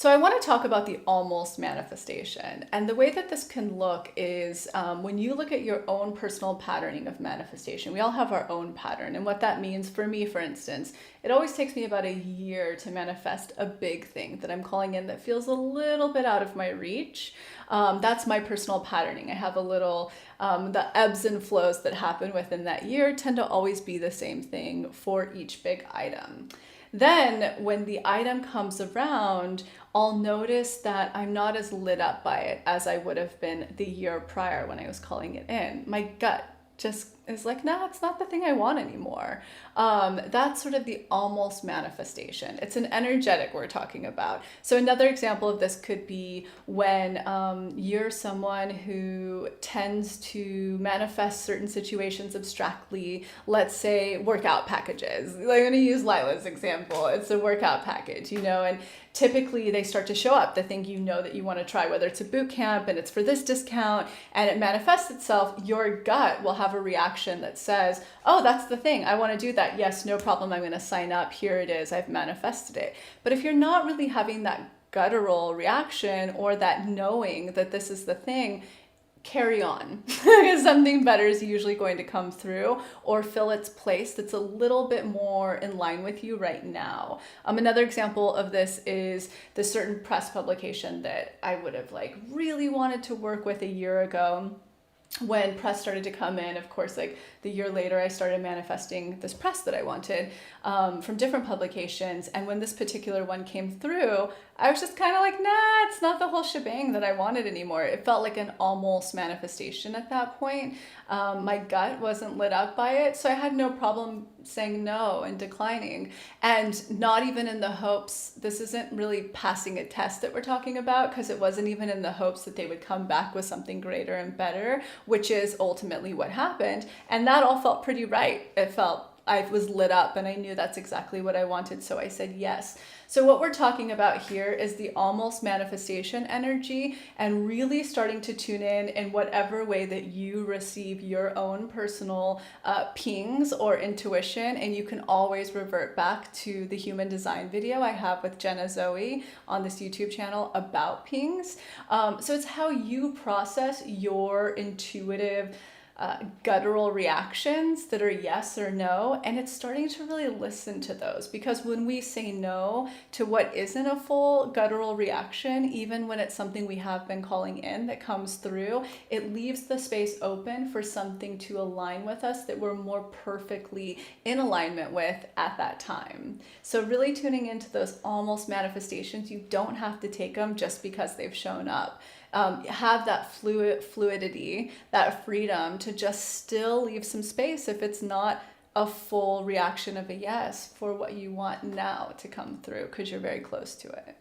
So I want to talk about the almost manifestation. And the way that this can look is when you look at your own personal patterning of manifestation. We all have our own pattern. And what that means for me, for instance, it always takes me about a year to manifest a big thing that I'm calling in that feels a little bit out of my reach. That's my personal patterning. I have a little, the ebbs and flows that happen within that year tend to always be the same thing for each big item. Then when the item comes around, I'll notice that I'm not as lit up by it as I would have been the year prior when I was calling it in. My gut just is like, nah, it's not the thing I want anymore. That's sort of the almost manifestation. It's an energetic we're talking about. So another example of this could be when you're someone who tends to manifest certain situations abstractly, let's say workout packages. I'm going to use Lila's example. It's a workout package, and typically they start to show up, the thing that you want to try, whether it's a boot camp and it's for this discount and it manifests itself, your gut will have a reaction that says, oh, that's the thing, I want to do that. Yes, no problem, I'm going to sign up. Here it is, I've manifested it. But if you're not really having that guttural reaction or that knowing that this is the thing, carry on because something better is usually going to come through or fill its place that's a little bit more in line with you right now. Another example of this is the certain press publication that I would have really wanted to work with a year ago. When press started to come in, of course, the year later, I started manifesting this press that I wanted from different publications. And when this particular one came through, I was just kind of like, nah, it's not the whole shebang that I wanted anymore. It felt like an almost manifestation at that point. My gut wasn't lit up by it. So I had no problem saying no and declining. And not even in the hopes, this isn't really passing a test that we're talking about, because it wasn't even in the hopes that they would come back with something greater and better, which is ultimately what happened. And that all felt pretty right. It felt I was lit up and I knew that's exactly what I wanted. So I said yes. So what we're talking about here is the almost manifestation energy and really starting to tune in whatever way that you receive your own personal pings or intuition. And you can always revert back to the human design video I have with Jenna Zoe on this YouTube channel about pings. So it's how you process your intuitive guttural reactions that are yes or no, and it's starting to really listen to those, because when we say no to what isn't a full guttural reaction, even when it's something we have been calling in that comes through, it leaves the space open for something to align with us that we're more perfectly in alignment with at that time. So really tuning into those almost manifestations, you don't have to take them just because they've shown up. Have that fluidity, that freedom to just still leave some space if it's not a full reaction of a yes for what you want now to come through, because you're very close to it.